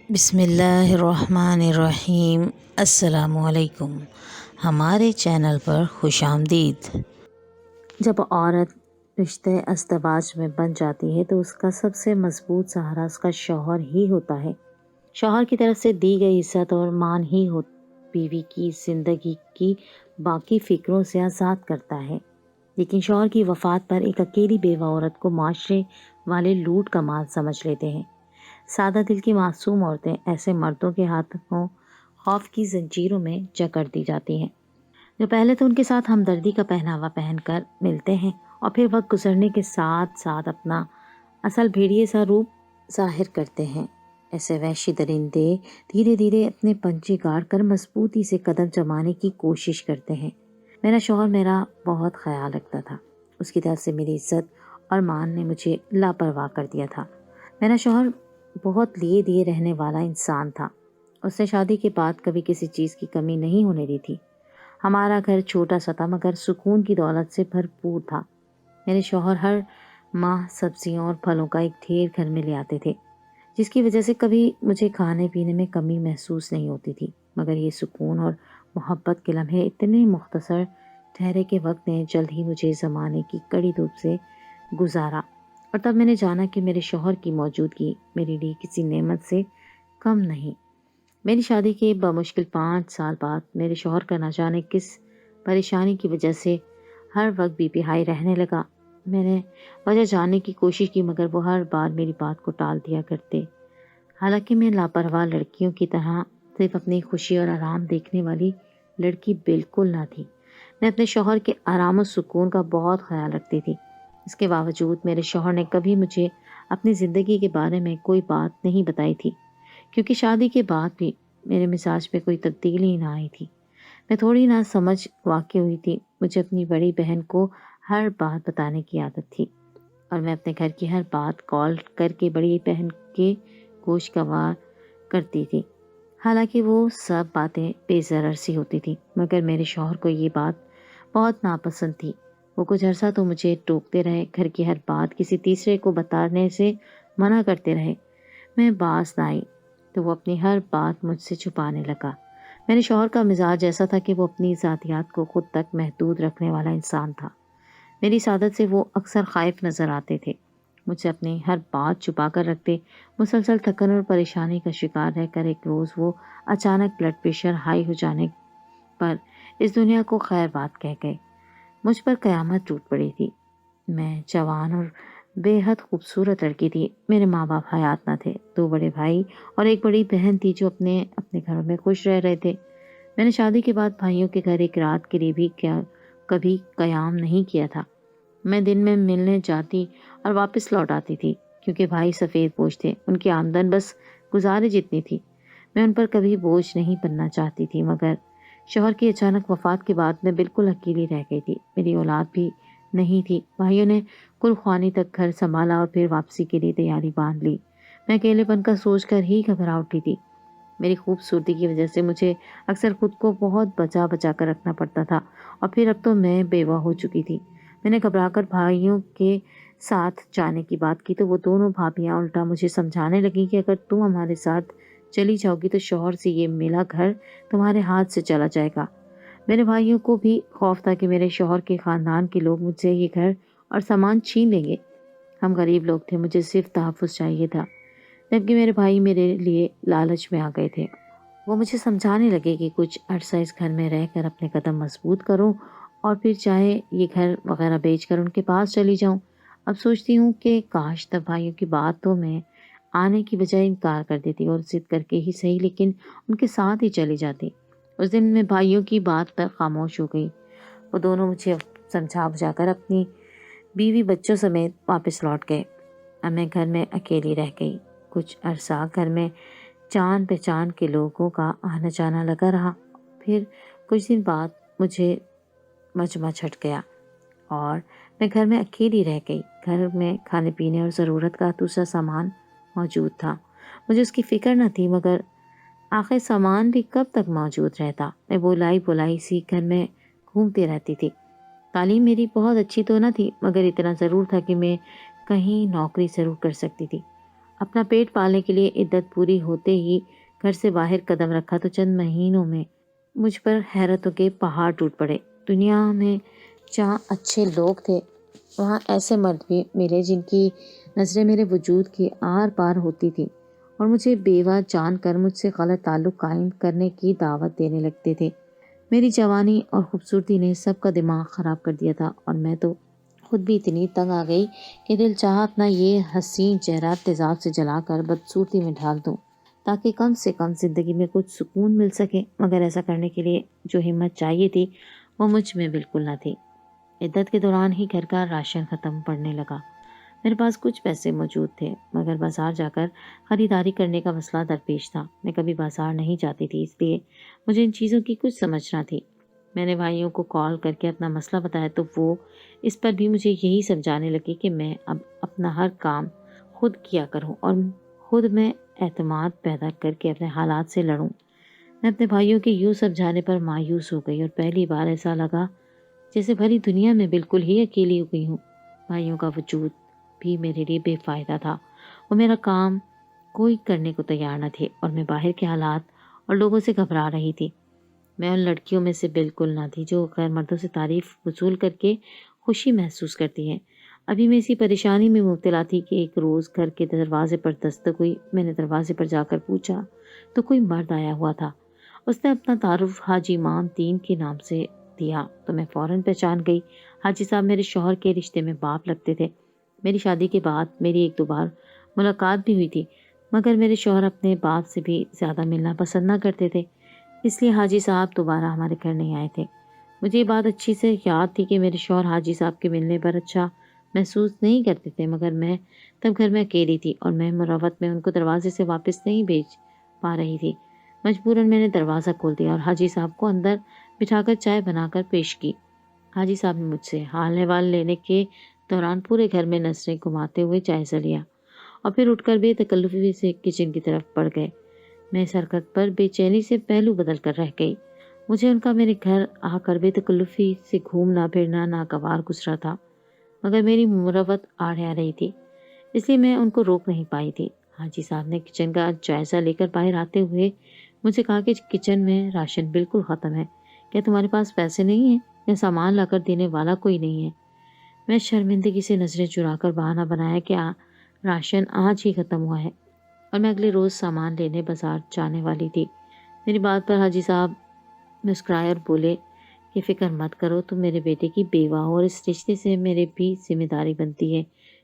بسم اللہ الرحمن الرحیم۔ السلام علیکم، ہمارے چینل پر خوش آمدید۔ جب عورت رشتے ازدواج میں بن جاتی ہے تو اس کا سب سے مضبوط سہارا اس کا شوہر ہی ہوتا ہے۔ شوہر کی طرف سے دی گئی عزت اور مان ہی بیوی کی زندگی کی باقی فکروں سے آزاد کرتا ہے، لیکن شوہر کی وفات پر ایک اکیلی بیوہ عورت کو معاشرے والے لوٹ کا مال سمجھ لیتے ہیں۔ سادہ دل کی معصوم عورتیں ایسے مردوں کے ہاتھوں خوف کی زنجیروں میں جکڑ دی جاتی ہیں، جو پہلے تو ان کے ساتھ ہمدردی کا پہناوا پہن کر ملتے ہیں اور پھر وقت گزرنے کے ساتھ ساتھ اپنا اصل بھیڑیے سا روپ ظاہر کرتے ہیں۔ ایسے وحشی درندے دھیرے دھیرے اپنے پنجے گاڑ کر مضبوطی سے قدم جمانے کی کوشش کرتے ہیں۔ میرا شوہر میرا بہت خیال رکھتا تھا، اس کی طرف سے میری عزت اور مان نے مجھے لاپرواہ کر دیا تھا۔ میرا شوہر بہت لیے دیے رہنے والا انسان تھا، اس نے شادی کے بعد کبھی کسی چیز کی کمی نہیں ہونے دی تھی۔ ہمارا گھر چھوٹا سا تھا مگر سکون کی دولت سے بھرپور تھا۔ میرے شوہر ہر ماہ سبزیوں اور پھلوں کا ایک ڈھیر گھر میں لے آتے تھے، جس کی وجہ سے کبھی مجھے کھانے پینے میں کمی محسوس نہیں ہوتی تھی، مگر یہ سکون اور محبت کے لمحے اتنے مختصر ٹھہرے کہ وقت نے جلد ہی مجھے زمانے کی کڑی دھوپ سے گزارا، اور تب میں نے جانا کہ میرے شوہر کی موجودگی میرے لیے کسی نعمت سے کم نہیں۔ میری شادی کے بمشکل 5 سال بعد میرے شوہر کا نہ جانے کس پریشانی کی وجہ سے ہر وقت بی پی ہائی رہنے لگا۔ میں نے وجہ جاننے کی کوشش کی مگر وہ ہر بار میری بات کو ٹال دیا کرتے۔ حالانکہ میں لاپرواہ لڑکیوں کی طرح صرف اپنی خوشی اور آرام دیکھنے والی لڑکی بالکل نہ تھی۔ میں اپنے شوہر کے آرام و سکون کا بہت خیال رکھتی تھی۔ اس کے باوجود میرے شوہر نے کبھی مجھے اپنی زندگی کے بارے میں کوئی بات نہیں بتائی تھی، کیونکہ شادی کے بعد بھی میرے مزاج میں کوئی تبدیلی نہ آئی تھی۔ میں تھوڑی نہ سمجھ واقع ہوئی تھی۔ مجھے اپنی بڑی بہن کو ہر بات بتانے کی عادت تھی، اور میں اپنے گھر کی ہر بات کال کر کے بڑی بہن کے گوشگوار کرتی تھی۔ حالانکہ وہ سب باتیں بے ضرر سی ہوتی تھی، مگر میرے شوہر کو یہ بات بہت ناپسند تھی۔ وہ کچھ عرصہ تو مجھے ٹوکتے رہے، گھر کی ہر بات کسی تیسرے کو بتانے سے منع کرتے رہے۔ میں باز نہ آئی تو وہ اپنی ہر بات مجھ سے چھپانے لگا۔ میرے شوہر کا مزاج ایسا تھا کہ وہ اپنی ذاتیات کو خود تک محدود رکھنے والا انسان تھا۔ میری سعادت سے وہ اکثر خائف نظر آتے تھے، مجھ سے اپنی ہر بات چھپا کر رکھتے۔ مسلسل تھکن اور پریشانی کا شکار رہ کر ایک روز وہ اچانک بلڈ پریشر ہائی ہو جانے پر اس دنیا کو خیر بات کہہ گئے۔ مجھ پر قیامت ٹوٹ پڑی تھی۔ میں جوان اور بے حد خوبصورت لڑکی تھی۔ میرے ماں باپ حیات نہ تھے، 2 بڑے بھائی اور ایک بڑی بہن تھی جو اپنے گھروں میں خوش رہ رہے تھے۔ میں نے شادی کے بعد بھائیوں کے گھر ایک رات کے لیے بھی کبھی قیام نہیں کیا تھا۔ میں دن میں ملنے جاتی اور واپس لوٹ آتی تھی، کیونکہ بھائی سفید پوش تھے، ان کی آمدن بس گزارے جتنی تھی۔ میں ان پر کبھی بوجھ نہیں بننا چاہتی تھی، مگر شوہر کی اچانک وفات کے بعد میں بالکل اکیلی رہ گئی تھی۔ میری اولاد بھی نہیں تھی۔ بھائیوں نے کل خوانی تک گھر سنبھالا اور پھر واپسی کے لیے تیاری باندھ لی۔ میں اکیلے پن کا سوچ کر ہی گھبرا اٹھی تھی۔ میری خوبصورتی کی وجہ سے مجھے اکثر خود کو بہت بچا بچا کر رکھنا پڑتا تھا، اور پھر اب تو میں بیوہ ہو چکی تھی۔ میں نے گھبرا کر بھائیوں کے ساتھ جانے کی بات کی تو وہ دونوں بھابیاں الٹا مجھے سمجھانے لگیں کہ اگر تم ہمارے ساتھ چلی جاؤ گی تو شوہر سے یہ ملا گھر تمہارے ہاتھ سے چلا جائے گا۔ میرے بھائیوں کو بھی خوف تھا کہ میرے شوہر کے خاندان کے لوگ مجھ سے یہ گھر اور سامان چھین لیں گے۔ ہم غریب لوگ تھے، مجھے صرف تحفظ چاہیے تھا، جبکہ میرے بھائی میرے لیے لالچ میں آ گئے تھے۔ وہ مجھے سمجھانے لگے کہ کچھ عرصہ اس گھر میں رہ کر اپنے قدم مضبوط کروں اور پھر چاہے یہ گھر وغیرہ بیچ کر ان کے پاس چلی جاؤں۔ اب سوچتی ہوں کہ کاش تب بھائیوں کی بات تو میں آنے کی بجائے انکار کر دیتی اور ضد کر کے ہی صحیح لیکن ان کے ساتھ ہی چلی جاتی۔ اس دن میں بھائیوں کی بات پر خاموش ہو گئی۔ وہ دونوں مجھے سمجھا بجھا کر اپنی بیوی بچوں سمیت واپس لوٹ گئے۔ اب میں گھر میں اکیلی رہ گئی۔ کچھ عرصہ گھر میں جان پہچان کے لوگوں کا آنا جانا لگا رہا، پھر کچھ دن بعد مجھے مجمع چھٹ گیا اور میں گھر میں اکیلی رہ گئی۔ گھر میں کھانے پینے اور ضرورت کا دوسرا سامان موجود تھا، مجھے اس کی فکر نہ تھی، مگر آخر سامان بھی کب تک موجود رہتا۔ میں بولائی سی گھر میں گھومتی رہتی تھی۔ تعلیم میری بہت اچھی تو نہ تھی، مگر اتنا ضرور تھا کہ میں کہیں نوکری ضرور کر سکتی تھی۔ اپنا پیٹ پالنے کے لیے عدت پوری ہوتے ہی گھر سے باہر قدم رکھا تو چند مہینوں میں مجھ پر حیرتوں کے پہاڑ ٹوٹ پڑے۔ دنیا میں جہاں اچھے لوگ تھے وہاں ایسے مرد بھی ملے جن کی نظریں میرے وجود کی آر پار ہوتی تھی اور مجھے بیوہ جان کر مجھ سے غلط تعلق قائم کرنے کی دعوت دینے لگتے تھے۔ میری جوانی اور خوبصورتی نے سب کا دماغ خراب کر دیا تھا اور میں تو خود بھی اتنی تنگ آ گئی کہ دل چاہا اپنا یہ حسین چہرہ تیزاب سے جلا کر بدصورتی میں ڈھال دوں تاکہ کم سے کم زندگی میں کچھ سکون مل سکے، مگر ایسا کرنے کے لیے جو ہمت چاہیے تھی وہ مجھ میں بالکل نہ تھی۔ عدت کے دوران ہی گھر کا راشن ختم پڑنے لگا۔ میرے پاس کچھ پیسے موجود تھے مگر بازار جا کر خریداری کرنے کا مسئلہ درپیش تھا۔ میں کبھی بازار نہیں جاتی تھی، اس لیے مجھے ان چیزوں کی کچھ سمجھ نہ تھی۔ میں نے بھائیوں کو کال کر کے اپنا مسئلہ بتایا تو وہ اس پر بھی مجھے یہی سمجھانے لگے کہ میں اب اپنا ہر کام خود کیا کروں اور خود میں اعتماد پیدا کر کے اپنے حالات سے لڑوں۔ میں اپنے بھائیوں کے یوں سمجھانے پر مایوس ہو گئی اور پہلی بار ایسا لگا جیسے بھری دنیا میں بالکل ہی اکیلی ہو گئی ہوں۔ بھائیوں کا وجود بھی میرے لیے بے فائدہ تھا۔ وہ میرا کام کوئی کرنے کو تیار نہ تھے اور میں باہر کے حالات اور لوگوں سے گھبرا رہی تھی۔ میں ان لڑکیوں میں سے بالکل نہ تھی جو غیر مردوں سے تعریف وصول کر کے خوشی محسوس کرتی ہیں۔ ابھی میں اسی پریشانی میں مبتلا تھی کہ ایک روز گھر کے دروازے پر دستک ہوئی۔ میں نے دروازے پر جا کر پوچھا تو کوئی مرد آیا ہوا تھا۔ اس نے اپنا تعارف حاجی امام دین کے نام سے دیا تو میں فوراً پہچان گئی۔ حاجی صاحب میرے شوہر کے رشتے میں باپ لگتے تھے۔ میری شادی کے بعد میری ایک دو بار ملاقات بھی ہوئی تھی مگر میرے شوہر اپنے باپ سے بھی زیادہ ملنا پسند نہ کرتے تھے، اس لیے حاجی صاحب دوبارہ ہمارے گھر نہیں آئے تھے۔ مجھے یہ بات اچھی سے یاد تھی کہ میرے شوہر حاجی صاحب کے ملنے پر اچھا محسوس نہیں کرتے تھے، مگر میں تب گھر میں اکیلی تھی اور میں مروت میں ان کو دروازے سے واپس نہیں بھیج پا رہی تھی۔ مجبوراً میں نے دروازہ کھول دیا اور حاجی صاحب کو اندر بٹھا کر چائے بنا کر پیش کی۔ حاجی صاحب نے مجھ سے حال احوال لینے کے دوران پورے گھر میں نظریں گھماتے ہوئے جائزہ لیا اور پھر اٹھ کر بے تکلفی سے کچن کی طرف بڑھ گئے۔ میں اس حرکت پر بے چینی سے پہلو بدل کر رہ گئی۔ مجھے ان کا میرے گھر آ کر بے تکلفی سے گھومنا پھرنا ناگوار گزرا تھا، مگر میری مروت آڑے آ رہی تھی، اس لیے میں ان کو روک نہیں پائی تھی۔ حاجی صاحب نے کچن کا جائزہ لے کر باہر آتے ہوئے مجھے کہا کہ کچن میں راشن بالکل ختم ہے، کیا تمہارے پاس پیسے نہیں ہیں یا سامان لا کر دینے والا کوئی نہیں ہے؟ میں شرمندگی سے نظریں چرا کر بہانہ بنایا کہ راشن آج ہی ختم ہوا ہے اور میں اگلے روز سامان لینے بازار جانے والی تھی۔ میری بات پر حاجی صاحب مسکرائے اور بولے کہ فکر مت کرو، تم میرے بیٹے کی بیوہ ہو اور اس رشتے سے میرے بھی ذمہ داری بنتی ہے۔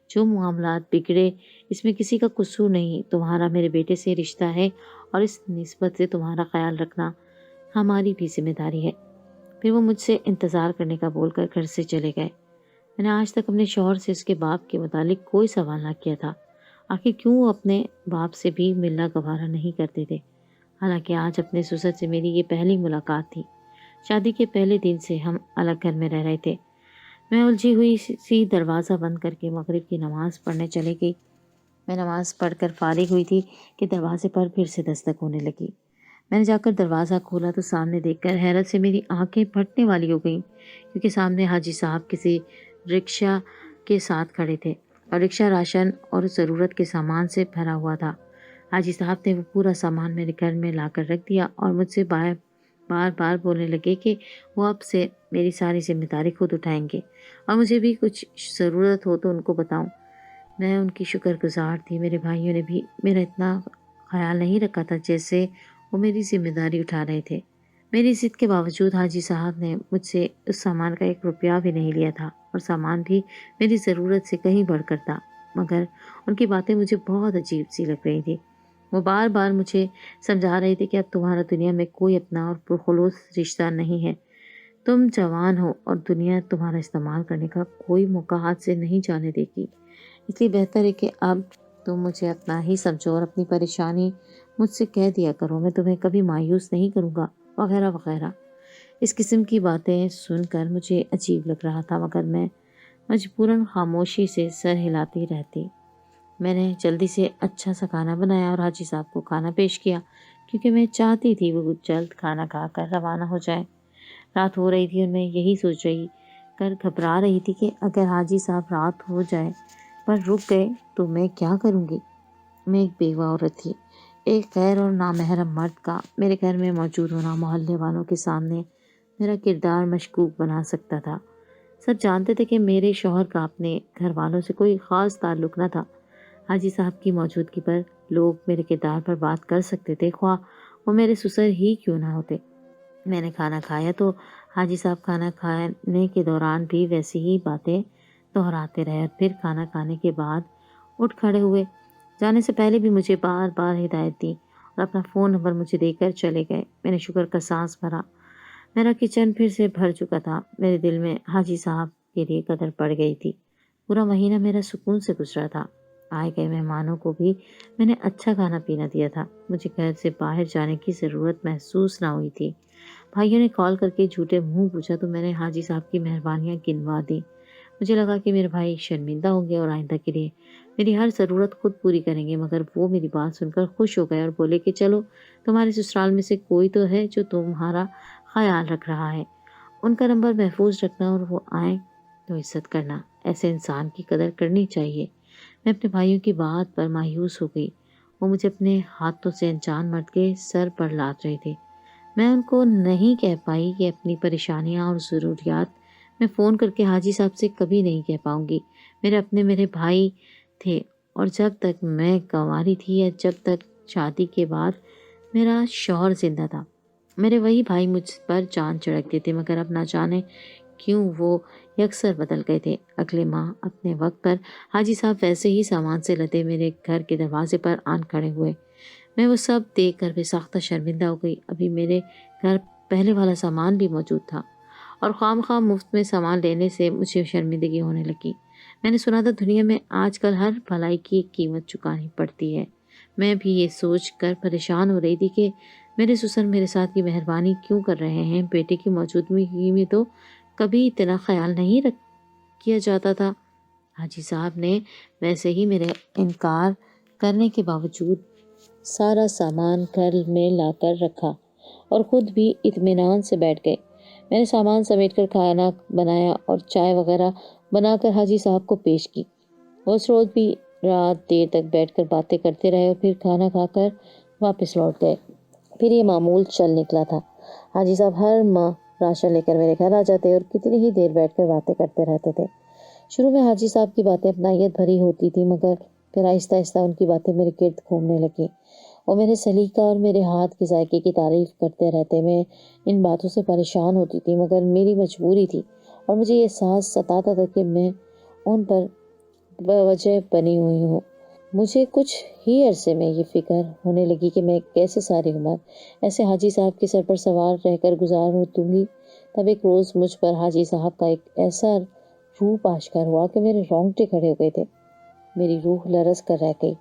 جو معاملات بگڑے اس میں کسی کا قصور نہیں، تمہارا میرے بیٹے سے رشتہ ہے اور اس نسبت سے تمہارا خیال رکھنا ہماری بھی ذمہ داری ہے۔ پھر وہ مجھ سے انتظار کرنے کا بول کر گھر سے چلے گئے۔ میں نے آج تک اپنے شوہر سے اس کے باپ کے متعلق کوئی سوال نہ کیا تھا، آخر کیوں وہ اپنے باپ سے بھی ملنا گوارا نہیں کرتے تھے، حالانکہ آج اپنے سسر سے میری یہ پہلی ملاقات تھی۔ شادی کے پہلے دن سے ہم الگ گھر میں رہ رہے تھے۔ میں الجھی ہوئی سی دروازہ بند کر کے مغرب کی نماز پڑھنے چلی گئی۔ میں نماز پڑھ کر فارغ ہوئی تھی کہ دروازے پر پھر سے دستک ہونے لگی۔ میں نے جا کر دروازہ کھولا تو سامنے دیکھ کر حیرت سے میری آنکھیں پھٹنے والی ہو گئیں، کیونکہ سامنے حاجی صاحب کسی رکشہ کے ساتھ کھڑے تھے اور رکشہ راشن اور ضرورت کے سامان سے بھرا ہوا تھا۔ حاجی صاحب نے وہ پورا سامان میرے گھر میں لا کر رکھ دیا اور مجھ سے بار بار بولنے لگے کہ وہ اب سے میری ساری ذمہ داری خود اٹھائیں گے اور مجھے بھی کچھ ضرورت ہو تو ان کو بتاؤں۔ میں ان کی شکر گزار تھی۔ میرے بھائیوں نے بھی میرا اتنا خیال نہیں رکھا تھا جیسے وہ میری ذمہ داری اٹھا رہے تھے۔ میری ضد کے باوجود حاجی صاحب نے مجھ سے اس سامان کا 1 روپیہ بھی نہیں لیا تھا اور سامان بھی میری ضرورت سے کہیں بڑھ کر تھا، مگر ان کی باتیں مجھے بہت عجیب سی لگ رہی تھی۔ وہ بار بار مجھے سمجھا رہے تھے کہ اب تمہارا دنیا میں کوئی اپنا اور پرخلوص رشتہ نہیں ہے، تم جوان ہو اور دنیا تمہارا استعمال کرنے کا کوئی موقع ہاتھ سے نہیں جانے دے گی، اس لیے بہتر ہے کہ اب تم مجھے اپنا ہی سمجھو اور اپنی پریشانی مجھ سے کہہ دیا کرو، میں تمہیں کبھی مایوس نہیں کروں گا، وغیرہ وغیرہ۔ اس قسم کی باتیں سن کر مجھے عجیب لگ رہا تھا، مگر میں مجبوراً خاموشی سے سر ہلاتی رہتی۔ میں نے جلدی سے اچھا سا کھانا بنایا اور حاجی صاحب کو کھانا پیش کیا، کیونکہ میں چاہتی تھی وہ جلد کھانا کھا کر روانہ ہو جائے۔ رات ہو رہی تھی اور میں یہی سوچ رہی کر گھبرا رہی تھی کہ اگر حاجی صاحب رات ہو جائے پر رک گئے تو میں کیا کروں گی۔ میں ایک بیوہ عورت تھی۔ ایک غیر اور نامحرم مرد کا میرے گھر میں موجود ہونا محلے والوں کے سامنے میرا کردار مشکوک بنا سکتا تھا۔ سب جانتے تھے کہ میرے شوہر کا اپنے گھر والوں سے کوئی خاص تعلق نہ تھا۔ حاجی صاحب کی موجودگی پر لوگ میرے کردار پر بات کر سکتے تھے، خواہ وہ میرے سسر ہی کیوں نہ ہوتے۔ میں نے کھانا کھایا تو حاجی صاحب کھانا کھانے کے دوران بھی ویسی ہی باتیں دہراتے رہے، اور پھر کھانا کھانے کے بعد اٹھ کھڑے ہوئے۔ جانے سے پہلے بھی مجھے بار بار ہدایت دی اور اپنا فون نمبر مجھے دے کر چلے گئے۔ میں نے شکر کا سانس بھرا۔ میرا کچن پھر سے بھر چکا تھا۔ میرے دل میں حاجی صاحب کے لیے قدر پڑ گئی تھی۔ پورا مہینہ میرا سکون سے گزرا تھا۔ آئے گئے مہمانوں کو بھی میں نے اچھا کھانا پینا دیا تھا۔ مجھے گھر سے باہر جانے کی ضرورت محسوس نہ ہوئی تھی۔ بھائیوں نے کال کر کے جھوٹے منہ پوچھا تو میں نے حاجی صاحب کی مہربانیاں گنوا دی۔ مجھے لگا کہ میرے بھائی شرمندہ ہوں گے اور آئندہ کے لیے میری ہر ضرورت خود پوری کریں گے، مگر وہ میری بات سن کر خوش ہو گئے اور بولے کہ چلو، تمہارے سسرال میں سے کوئی تو ہے جو تمہارا خیال رکھ رہا ہے۔ ان کا نمبر محفوظ رکھنا اور وہ آئیں تو عزت کرنا۔ ایسے انسان کی قدر کرنی چاہیے۔ میں اپنے بھائیوں کی بات پر مایوس ہو گئی۔ وہ مجھے اپنے ہاتھوں سے انجان مرد کے سر پر لاد رہے تھے۔ میں ان کو نہیں کہہ پائی کہ اپنی پریشانیاں اور ضروریات میں فون کر کے حاجی صاحب سے کبھی نہیں کہہ پاؤں گی۔ میرے بھائی تھے، اور جب تک میں کنواری تھی یا جب تک شادی کے بعد میرا شوہر زندہ تھا، میرے وہی بھائی مجھ پر جان چڑھکتے تھے، مگر اب نہ جانے کیوں وہ یکسر بدل گئے تھے۔ اگلے ماہ اپنے وقت پر حاجی صاحب ویسے ہی سامان سے لدے میرے گھر کے دروازے پر آن کھڑے ہوئے۔ میں وہ سب دیکھ کر بے ساختہ شرمندہ ہو گئی۔ ابھی میرے گھر پہلے والا سامان بھی موجود تھا، اور خواہ مفت میں سامان لینے سے مجھے شرمندگی ہونے لگی۔ میں نے سنا تھا دنیا میں آج کل ہر بھلائی کی ایک قیمت چکانی پڑتی ہے۔ میں بھی یہ سوچ کر پریشان ہو رہی تھی کہ میرے سسر میرے ساتھ یہ مہربانی کیوں کر رہے ہیں۔ بیٹے کی موجودگی میں تو کبھی اتنا خیال نہیں کیا جاتا تھا۔ حاجی صاحب نے ویسے ہی میرے انکار کرنے کے باوجود سارا سامان گھر میں لا کر رکھا اور خود بھی اطمینان سے بیٹھ گئے۔ میں نے سامان سمیٹ کر کھانا بنایا اور چائے وغیرہ بنا کر حاجی صاحب کو پیش کی۔ وہ اس روز بھی رات دیر تک بیٹھ کر باتیں کرتے رہے اور پھر کھانا کھا کر واپس لوٹ گئے۔ پھر یہ معمول چل نکلا تھا۔ حاجی صاحب ہر ماہ راشن لے کر میرے گھر آ جاتے اور کتنی ہی دیر بیٹھ کر باتیں کرتے رہتے تھے۔ شروع میں حاجی صاحب کی باتیں اپنائیت بھری ہوتی تھی، مگر پھر آہستہ آہستہ ان کی باتیں میرے گرد گھومنے لگیں۔ وہ میرے سلیقہ اور میرے ہاتھ کے ذائقے کی تعریف کرتے رہتے۔ میں ان باتوں سے پریشان ہوتی تھی، مگر میری مجبوری تھی، اور مجھے یہ احساس ستاتا تھا کہ میں ان پر بوجہ بنی ہوئی ہوں۔ مجھے کچھ ہی عرصے میں یہ فکر ہونے لگی کہ میں کیسے ساری عمر ایسے حاجی صاحب کے سر پر سوار رہ کر گزار دوں گی۔ تب ایک روز مجھ پر حاجی صاحب کا ایک ایسا روپ آشکار ہوا کہ میرے رونگٹے کھڑے ہو گئے تھے۔ میری روح لرز کر رہ گئی،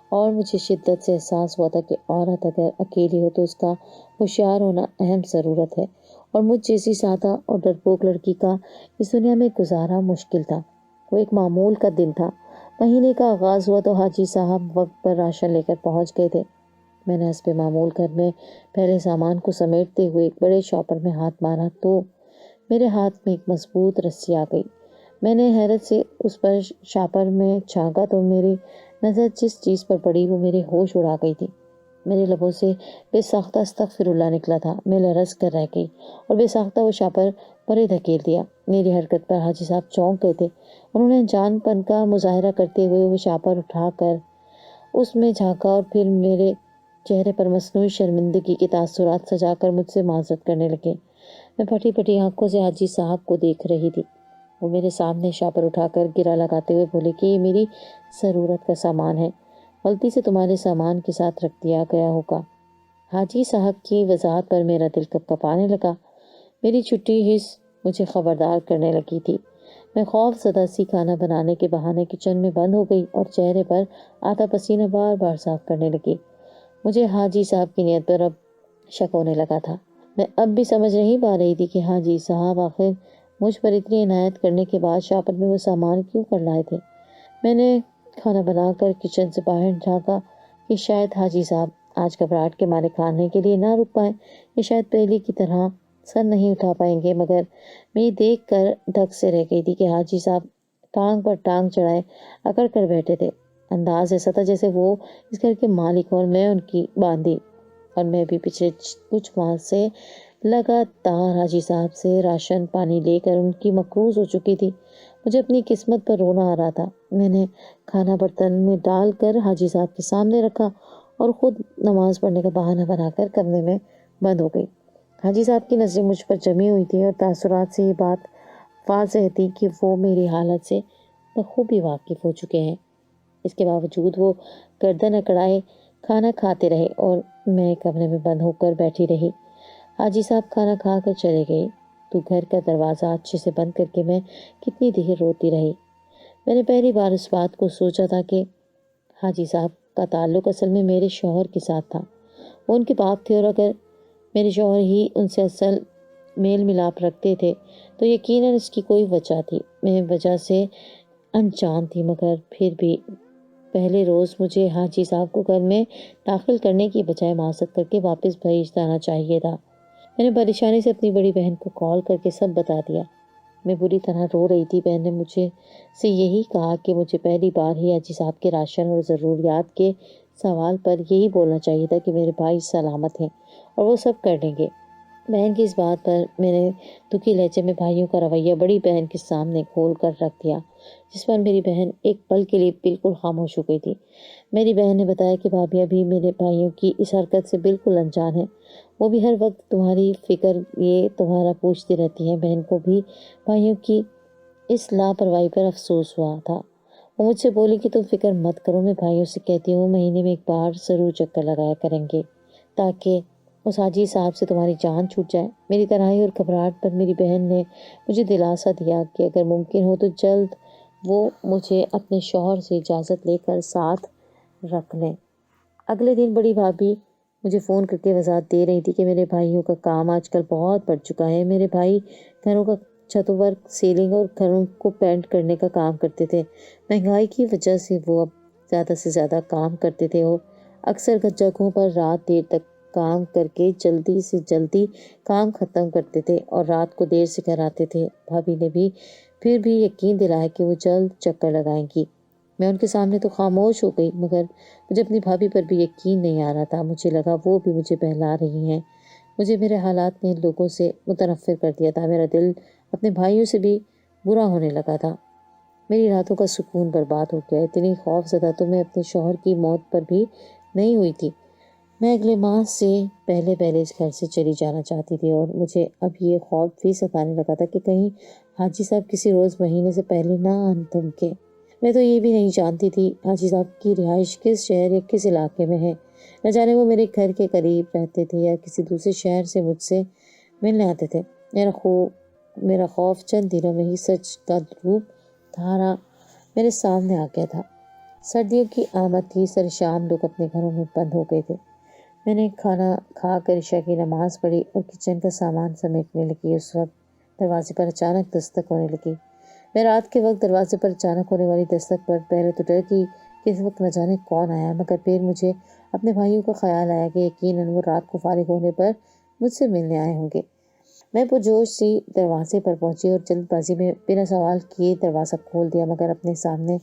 اور مجھے شدت سے احساس ہوا تھا کہ عورت اگر اکیلی ہو تو اس کا ہوشیار ہونا اہم ضرورت ہے، اور مجھ جیسی سادہ اور ڈرپوک لڑکی کا اس دنیا میں گزارا مشکل تھا۔ وہ ایک معمول کا دن تھا۔ مہینے کا آغاز ہوا تو حاجی صاحب وقت پر راشن لے کر پہنچ گئے تھے۔ میں نے حسب معمول گھر میں پہلے سامان کو سمیٹتے ہوئے ایک بڑے شاپر میں ہاتھ مارا تو میرے ہاتھ میں ایک مضبوط رسی آ گئی۔ میں نے حیرت سے اس پر شاپر میں جھانکا تو میری نظر جس چیز پر پڑی وہ میرے ہوش اڑا گئی تھی۔ میرے لبوں سے بے ساختہ استغفر اللہ نکلا تھا۔ میں لرز کر رہ گئی اور بے ساختہ وہ شاپر پرے دھکیل دیا۔ میری حرکت پر حاجی صاحب چونک گئے تھے۔ انہوں نے جان پن کا مظاہرہ کرتے ہوئے وہ شاپر اٹھا کر اس میں جھانکا اور پھر میرے چہرے پر مصنوعی شرمندگی کے تاثرات سجا کر مجھ سے معذرت کرنے لگے۔ میں پھٹی پھٹی آنکھوں سے حاجی صاحب کو دیکھ رہی تھی۔ وہ میرے سامنے شاپر اٹھا کر گرا لگاتے ہوئے بولے کہ یہ میری ضرورت کا سامان ہے، غلطی سے تمہارے سامان کے ساتھ رکھ دیا گیا ہوگا۔ حاجی صاحب کی وضاحت پر میرا دل کپ کپانے لگا۔ میری چھٹی حس مجھے خبردار کرنے لگی تھی۔ میں خوف زدہ سی کھانا بنانے کے بہانے کچن میں بند ہو گئی اور چہرے پر آتا پسینہ بار بار صاف کرنے لگی۔ مجھے حاجی صاحب کی نیت پر اب شک ہونے لگا تھا۔ میں اب بھی سمجھ نہیں پا رہی تھی کہ حاجی صاحب آخر مجھ پر اتنی عنایت کرنے کے بعد شاپر میں وہ سامان کیوں کر لائے تھے۔ میں نے کھانا بنا کر کچن سے باہر جھانکا کہ شاید حاجی صاحب آج گھبراہٹ کے مارے کھانے کے لیے نہ رک پائیں، یا شاید پہلے کی طرح سر نہیں اٹھا پائیں گے، مگر میں یہ دیکھ کر دھک سے رہ گئی تھی کہ حاجی صاحب ٹانگ پر ٹانگ چڑھائے اکڑ کر بیٹھے تھے۔ انداز ایسا تھا جیسے وہ اس گھر کے مالک اور میں ان کی باندھی، اور میں بھی پچھلے کچھ ماہ سے لگاتار حاجی صاحب سے راشن پانی لے کر ان کی مقروض ہو چکی تھی۔ مجھے اپنی قسمت پر رونا آ رہا تھا۔ میں نے کھانا برتن میں ڈال کر حاجی صاحب کے سامنے رکھا اور خود نماز پڑھنے کا بہانہ بنا کر کمرے میں بند ہو گئی۔ حاجی صاحب کی نظریں مجھ پر جمی ہوئی تھی اور تاثرات سے یہ بات واضح تھی کہ وہ میری حالت سے بخوبی واقف ہو چکے ہیں۔ اس کے باوجود وہ گردن اکڑائے کھانا کھاتے رہے اور میں کمرے میں بند ہو کر بیٹھی رہی۔ حاجی صاحب کھانا کھا کر چلے گئے تو گھر کا دروازہ اچھے سے بند کر کے میں کتنی دیر روتی رہی۔ میں نے پہلی بار اس بات کو سوچا تھا کہ حاجی صاحب کا تعلق اصل میں میرے شوہر کے ساتھ تھا۔ وہ ان کے باپ تھے، اور اگر میرے شوہر ہی ان سے اصل میل ملاپ رکھتے تھے تو یقیناً اس کی کوئی وجہ تھی۔ میں وجہ سے انجان تھی، مگر پھر بھی پہلے روز مجھے حاجی صاحب کو گھر میں داخل کرنے کی بجائے معذرت کر کے واپس بھیج دینا چاہیے تھا۔ میں نے پریشانی سے اپنی بڑی بہن کو کال کر کے سب بتا دیا۔ میں بری طرح رو رہی تھی۔ بہن نے مجھے سے یہی کہا کہ مجھے پہلی بار ہی حاجی صاحب کے راشن اور ضروریات کے سوال پر یہی بولنا چاہیے تھا کہ میرے بھائی سلامت ہیں اور وہ سب کر لیں گے۔ بہن کی اس بات پر میں نے دکھی لہجے میں بھائیوں کا رویہ بڑی بہن کے سامنے کھول کر رکھ دیا، جس پر میری بہن ایک پل کے لیے بالکل خاموش ہو گئی تھی۔ میری بہن نے بتایا کہ بھابھی ابھی میرے بھائیوں کی اس حرکت سے بالکل انجان ہے، وہ بھی ہر وقت تمہاری فکر یہ تمہارا پوچھتی رہتی ہیں۔ بہن کو بھی بھائیوں کی اس لاپرواہی پر افسوس ہوا تھا۔ وہ مجھ سے بولی کہ تم فکر مت کرو، میں بھائیوں سے کہتی ہوں مہینے میں ایک بار ضرور چکر لگایا کریں گے تاکہ اس حاجی صاحب سے تمہاری جان چھوٹ جائے۔ میری تنہائی اور گھبراہٹ پر میری بہن نے مجھے دلاسا دیا کہ اگر ممکن ہو تو جلد وہ مجھے اپنے شوہر سے اجازت لے کر ساتھ رکھ لیں۔ اگلے دن بڑی بھابھی مجھے فون کر کے وضاحت دے رہی تھی کہ میرے بھائیوں کا کام آج کل بہت بڑھ چکا ہے۔ میرے بھائی گھروں کا چھتوں پر سیلنگ اور گھروں کو پینٹ کرنے کا کام کرتے تھے۔ مہنگائی کی وجہ سے وہ اب زیادہ سے زیادہ کام کرتے تھے اور اکثر جگہوں پر رات دیر تک کام کر کے جلدی سے جلدی کام ختم کرتے تھے اور رات کو دیر سے گھر آتے تھے۔ بھابھی نے بھی پھر بھی یقین دلایا کہ وہ جلد چکر لگائیں گی۔ میں ان کے سامنے تو خاموش ہو گئی، مگر مجھے اپنی بھابھی پر بھی یقین نہیں آ رہا تھا۔ مجھے لگا وہ بھی مجھے بہلا رہی ہیں۔ مجھے میرے حالات نے لوگوں سے متنفر کر دیا تھا۔ میرا دل اپنے بھائیوں سے بھی برا ہونے لگا تھا۔ میری راتوں کا سکون برباد ہو گیا۔ اتنی خوف زدہ تو میں اپنے شوہر کی موت پر بھی نہیں ہوئی تھی۔ میں اگلے ماہ سے پہلے اس گھر سے چلی جانا چاہتی تھی، اور مجھے اب یہ خوف بھی ستانے لگا تھا کہ کہیں حاجی صاحب کسی روز مہینے سے پہلے نہ آن دھمکے۔ میں تو یہ بھی نہیں جانتی تھی حاجی صاحب کی رہائش کس شہر یا کس علاقے میں ہے۔ نہ جانے وہ میرے گھر کے قریب رہتے تھے یا کسی دوسرے شہر سے مجھ سے ملنے آتے تھے۔ میرا خوف چند دنوں میں ہی سچ کا روپ دھارا میرے سامنے آ گیا تھا۔ سردیوں کی آمد تھی۔ سر شام لوگ اپنے گھروں میں بند ہو گئے تھے۔ میں نے کھانا کھا کر عشاء کی نماز پڑھی اور کچن کا سامان سمیٹنے لگی۔ اس وقت دروازے پر اچانک دستک ہونے لگی۔ میں رات کے وقت دروازے پر اچانک ہونے والی دستک پر پہلے تو ڈر گئی کہ اس وقت نہ جانے کون آیا، مگر پھر مجھے اپنے بھائیوں کا خیال آیا کہ یقیناً وہ رات کو فارغ ہونے پر مجھ سے ملنے آئے ہوں گے۔ میں پرجوش سی دروازے پر پہنچی اور جلد بازی میں بنا سوال کیے دروازہ کھول دیا، مگر اپنے سامنے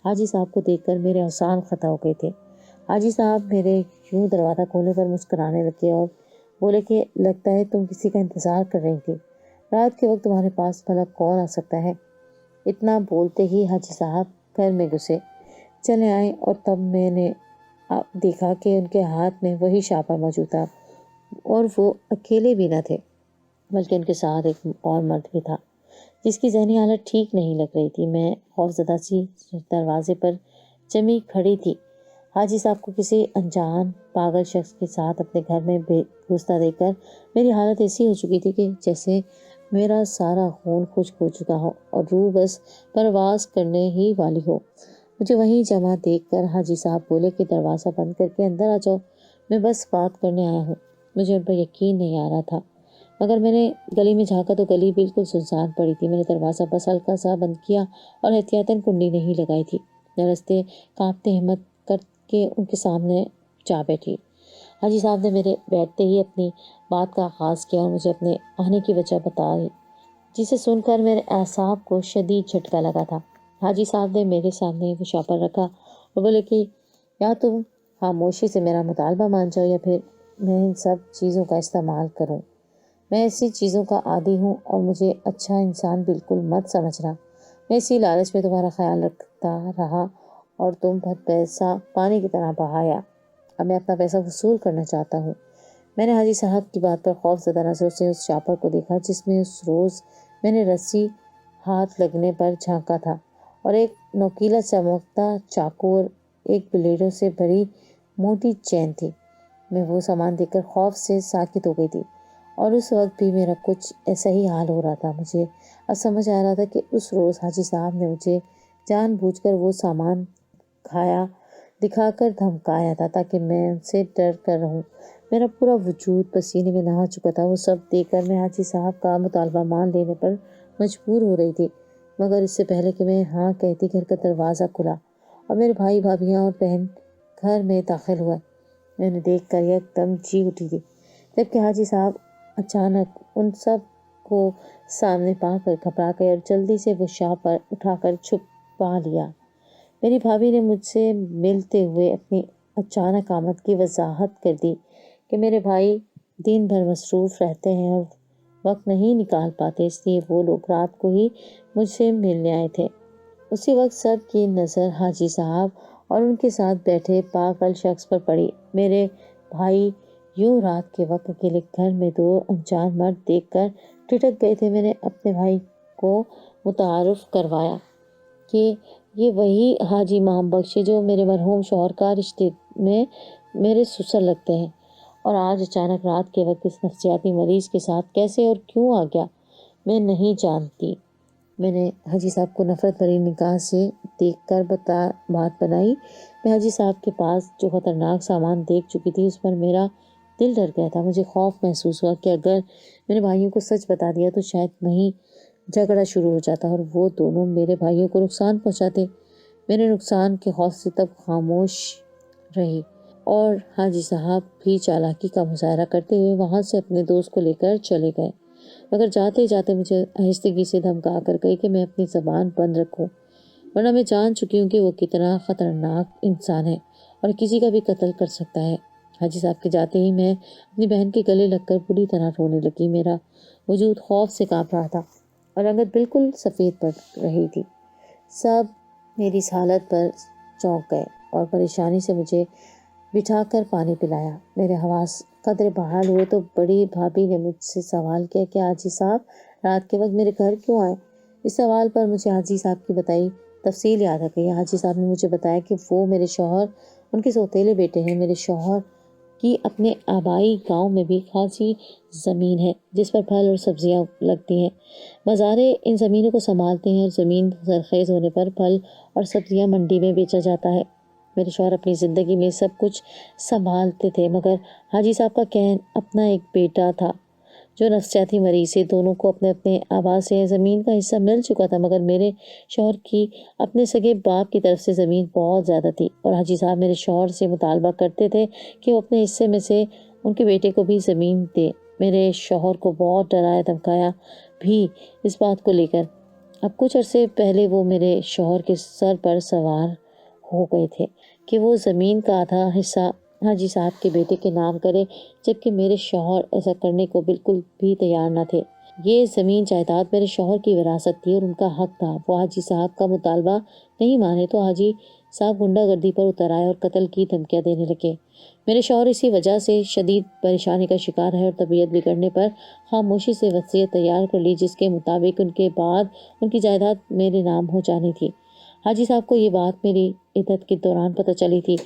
حاجی صاحب کو دیکھ کر میرے اوسان ختم ہو گئے تھے۔ حاجی صاحب میرے یوں دروازہ کھولنے پر مسکرانے لگے اور بولے کہ لگتا ہے تم کسی کا انتظار کر رہی تھی، رات کے وقت تمہارے پاس بھلا کون آ سکتا ہے۔ اتنا بولتے ہی حاجی صاحب گھر میں گھسے چلے آئے، اور تب میں نے دیکھا کہ ان کے ہاتھ میں وہی شاپر موجود تھا، اور وہ اکیلے بھی نہ تھے بلکہ ان کے ساتھ ایک اور مرد بھی تھا جس کی ذہنی حالت ٹھیک نہیں لگ رہی تھی۔ میں خوفزدہ سی دروازے پر جمی کھڑی تھی۔ حاجی صاحب کو کسی انجان پاگل شخص کے ساتھ اپنے گھر میں گھستا دیکھ کر میری حالت ایسی ہو چکی تھی کہ جیسے میرا سارا خون خشک ہو چکا ہو اور روح بس پرواز کرنے ہی والی ہو۔ مجھے وہیں جمع دیکھ کر حاجی صاحب بولے کہ دروازہ بند کر کے اندر آ جاؤ، میں بس بات کرنے آیا ہوں۔ مجھے ان پر یقین نہیں آ رہا تھا، مگر میں نے گلی میں جھانکا تو گلی بالکل سنسان پڑی تھی۔ میں نے دروازہ بس ہلکا سا بند کیا اور احتیاطاً کنڈی نہیں لگائی تھی۔ میں رستے کانپتے ہمت کر کے ان کے سامنے جا بیٹھی۔ حاجی صاحب نے میرے بیٹھتے ہی اپنی بات کا آغاز کیا اور مجھے اپنے آنے کی وجہ بتائی، جسے سن کر میرے اعصاب کو شدید جھٹکا لگا تھا۔ حاجی صاحب نے میرے سامنے وہ شاپر رکھا اور بولے کہ یا تم خاموشی سے میرا مطالبہ مان جاؤ یا پھر میں ان سب چیزوں کا استعمال کروں۔ میں ایسی چیزوں کا عادی ہوں اور مجھے اچھا انسان بالکل مت سمجھنا۔ میں اسی لالچ میں تمہارا خیال رکھتا رہا اور تم پر پیسہ پانی کی طرح بہایا۔ اب میں اپنا پیسہ وصول کرنا چاہتا ہوں۔ میں نے حاجی صاحب کی بات پر خوف زدہ نظروں سے اس شاپر کو دیکھا جس میں اس روز میں نے رسی ہاتھ لگنے پر جھانکا تھا، اور ایک نوکیلا چمکتا چاقو اور ایک بلیڈوں سے بھری موٹی چین تھی۔ میں وہ سامان دیکھ کر خوف سے ساکت ہو گئی تھی، اور اس وقت بھی میرا کچھ ایسا ہی حال ہو رہا تھا۔ مجھے اب سمجھ آ رہا تھا کہ اس روز حاجی صاحب نے مجھے جان بوجھ کر وہ سامان دکھا کر دھمکایا تھا تاکہ میں ان سے ڈر کر رہوں۔ میرا پورا وجود پسینے میں نہا چکا تھا۔ وہ سب دیکھ کر میں حاجی صاحب کا مطالبہ مان لینے پر مجبور ہو رہی تھی، مگر اس سے پہلے کہ میں ہاں کہتی گھر کا دروازہ کھلا اور میرے بھائی بھابھیاں اور بہن گھر میں داخل ہوئے۔ میں انہیں دیکھ کر ایک دم جی اٹھی تھی، جبکہ حاجی صاحب اچانک ان سب کو سامنے پا کر گھبرا گئے اور جلدی سے وہ شاپر اٹھا کر چھپا لیا۔ میری بھابھی نے مجھ سے ملتے ہوئے اپنی اچانک آمد کی وضاحت کر دی کہ میرے بھائی دن بھر مصروف رہتے ہیں اور وقت نہیں نکال پاتے، اس لیے وہ لوگ رات کو ہی مجھ سے ملنے آئے تھے۔ اسی وقت سب کی نظر حاجی صاحب اور ان کے ساتھ بیٹھے پاگل شخص پر پڑی۔ میرے بھائی یوں رات کے وقت اکیلے گھر میں دو انجان مرد دیکھ کر ٹھٹک گئے تھے۔ میں نے اپنے بھائی کو متعارف کروایا کہ یہ وہی حاجی مام بخش ہے جو میرے مرحوم شوہر کا رشتے میں میرے سسر لگتے ہیں، اور آج اچانک رات کے وقت اس نفسیاتی مریض کے ساتھ کیسے اور کیوں آ گیا میں نہیں جانتی۔ میں نے حاجی صاحب کو نفرت بھری نگاہ سے دیکھ کر بات بنائی۔ میں حاجی صاحب کے پاس جو خطرناک سامان دیکھ چکی تھی اس پر میرا دل ڈر گیا تھا۔ مجھے خوف محسوس ہوا کہ اگر میرے بھائیوں کو سچ بتا دیا تو شاید وہیں جھگڑا شروع ہو جاتا اور وہ دونوں میرے بھائیوں کو نقصان پہنچاتے۔ میرے نقصان کے خوف سے تب خاموش رہی، اور حاجی صاحب بھی چالاکی کا مظاہرہ کرتے ہوئے وہاں سے اپنے دوست کو لے کر چلے گئے، مگر جاتے جاتے مجھے آہستگی سے دھمکا کر گئی کہ میں اپنی زبان بند رکھوں، ورنہ میں جان چکی ہوں کہ وہ کتنا خطرناک انسان ہے اور کسی کا بھی قتل کر سکتا ہے۔ حاجی صاحب کے جاتے ہی میں اپنی بہن کے گلے لگ کر بری طرح رونے لگی۔ میرا وجود خوف سے کانپ رہا تھا اور رنگت بالکل سفید پڑ رہی تھی۔ سب میری اس حالت پر چونک گئے اور پریشانی سے مجھے بٹھا کر پانی پلایا۔ میرے حواس قدرے بحال ہوئے تو بڑی بھابھی نے مجھ سے سوال کیا کہ حاجی صاحب رات کے وقت میرے گھر کیوں آئے؟ اس سوال پر مجھے حاجی صاحب کی بتائی تفصیل یاد آ گئی۔ حاجی صاحب نے مجھے بتایا کہ وہ میرے شوہر ان کے سوتیلے بیٹے ہیں۔ میرے شوہر کی اپنے آبائی گاؤں میں بھی خاصی زمین ہے جس پر پھل اور سبزیاں لگتی ہیں۔ مزارے ان زمینوں کو سنبھالتے ہیں اور زمین زرخیز ہونے پر پھل اور سبزیاں منڈی میں بیچا جاتا ہے۔ میرے شوہر اپنی زندگی میں سب کچھ سنبھالتے تھے، مگر حاجی صاحب کا اپنا ایک بیٹا تھا جو نفسیاتی مریض سے دونوں کو اپنے اپنے آبا سے زمین کا حصہ مل چکا تھا، مگر میرے شوہر کی اپنے سگے باپ کی طرف سے زمین بہت زیادہ تھی، اور حاجی صاحب میرے شوہر سے مطالبہ کرتے تھے کہ وہ اپنے حصے میں سے ان کے بیٹے کو بھی زمین دے۔ میرے شوہر کو بہت ڈرایا دھمکایا بھی اس بات کو لے کر۔ اب کچھ عرصے پہلے وہ میرے شوہر کے سر پر سوار ہو گئے تھے کہ وہ زمین کا آدھا حصہ حاجی صاحب کے بیٹے کے نام کرے، جبکہ میرے شوہر ایسا کرنے کو بالکل بھی تیار نہ تھے۔ یہ زمین جائیداد میرے شوہر کی وراثت تھی اور ان کا حق تھا۔ وہ حاجی صاحب کا مطالبہ نہیں مانے تو حاجی صاحب غنڈہ گردی پر اتر آئے اور قتل کی دھمکیاں دینے لگے۔ میرے شوہر اسی وجہ سے شدید پریشانی کا شکار ہے اور طبیعت بگڑنے پر خاموشی سے وصیت تیار کر لی جس کے مطابق ان کے بعد ان کی جائیداد میرے نام ہو جانی تھی۔ حاجی صاحب کو یہ بات میری عدت کے دوران پتہ چلی تھی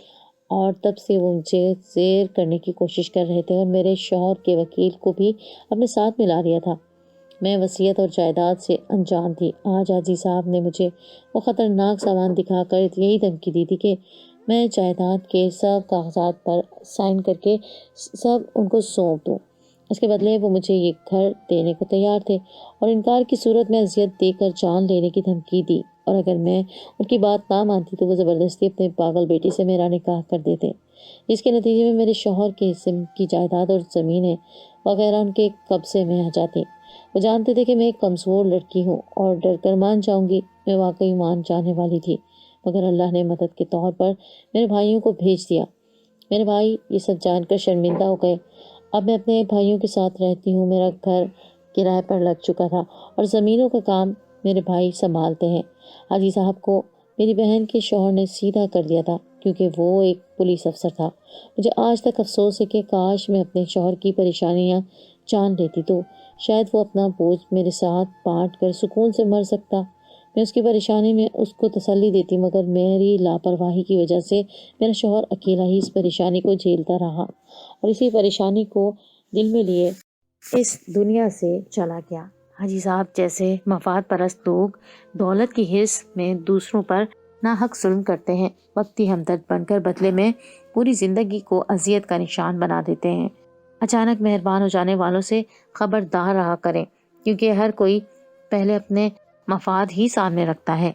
اور تب سے وہ مجھے زیر کرنے کی کوشش کر رہے تھے اور میرے شوہر کے وکیل کو بھی اپنے ساتھ ملا لیا تھا۔ میں وصیت اور جائیداد سے انجان تھی۔ آج حاجی صاحب نے مجھے وہ خطرناک سامان دکھا کر یہی دھمکی دی تھی کہ میں جائیداد کے سب کاغذات پر سائن کر کے سب ان کو سونپ دوں۔ اس کے بدلے وہ مجھے یہ گھر دینے کو تیار تھے اور انکار کی صورت میں اذیت دے کر جان لینے کی دھمکی دی، اور اگر میں ان کی بات نہ مانتی تو وہ زبردستی اپنے پاگل بیٹی سے میرا نکاح کر دیتے، جس کے نتیجے میں میرے شوہر کے حصے کی جائیداد اور زمینیں وغیرہ ان کے قبضے میں آ جاتی۔ وہ جانتے تھے کہ میں ایک کمزور لڑکی ہوں اور ڈر کر مان جاؤں گی۔ میں واقعی مان جانے والی تھی۔ مگر اللہ نے مدد کے طور پر میرے بھائیوں کو بھیج دیا۔ میرے بھائی یہ سب جان کر شرمندہ ہو گئے۔ اب میں اپنے بھائیوں کے ساتھ رہتی ہوں۔ میرا گھر کرائے پر لگ چکا تھا اور زمینوں کا کام میرے بھائی سنبھالتے ہیں۔ حاجی صاحب کو میری بہن کے شوہر نے سیدھا کر دیا تھا کیونکہ وہ ایک پولیس افسر تھا۔ مجھے آج تک افسوس ہے کہ کاش میں اپنے شوہر کی پریشانیاں جان لیتی تو شاید وہ اپنا بوجھ میرے ساتھ بانٹ کر سکون سے مر سکتا۔ میں اس کی پریشانی میں اس کو تسلی دیتی، مگر میری لاپرواہی کی وجہ سے میرا شوہر اکیلا ہی اس پریشانی کو جھیلتا رہا اور اسی پریشانی کو دل میں لیے اس دنیا سے چلا گیا۔ حاجی صاحب جیسے مفاد پرست لوگ دولت کی حرص میں دوسروں پر ناحق ظلم کرتے ہیں، وقتی ہمدرد بن کر بدلے میں پوری زندگی کو اذیت کا نشان بنا دیتے ہیں۔ اچانک مہربان ہو جانے والوں سے خبردار رہا کریں، کیونکہ ہر کوئی پہلے اپنے مفاد ہی سامنے رکھتا ہے۔